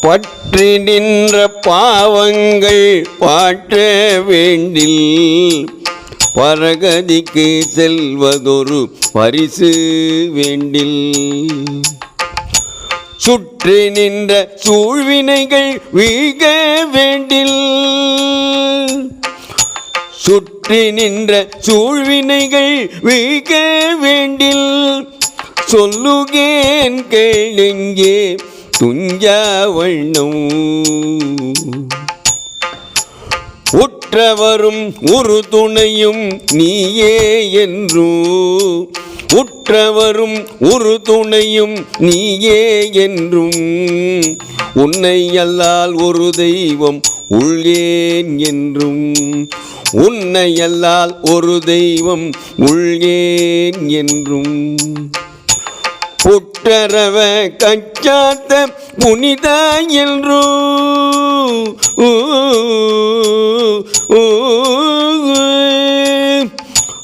பற்றி நின்ற பாவங்கள் பாற்ற வேண்டில் பரகதிக்கு செல்வதொரு பரிசு வேண்டில். சுற்றி நின்ற சூழ்வினைகள் வீக வேண்டில் சுற்றி நின்ற சூழ்வினைகள் வீக வேண்டில் சொல்லுகேன் கேளுங்கே துஞ்சா வண்ணம். உற்றவரும் ஒரு துணையும் நீயே என்றும் உற்றவரும் ஒரு துணையும் நீயே என்றும் உன்னை அல்லால் ஒரு தெய்வம் உள்கேன் என்றும் உன்னை அல்லால் ஒரு தெய்வம் உள்கேன் என்றும். புற்றரவ கச்சாத்த புனித என்றோ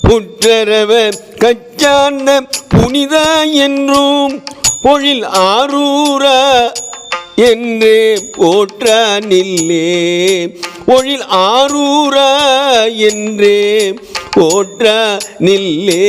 புற்றரவ கச்சாந்த புனித என்றும் பொழில் ஆரூரா என்றே போற்றா நில்லே பொழில் ஆரூரா என்றே போற்றா நில்லே.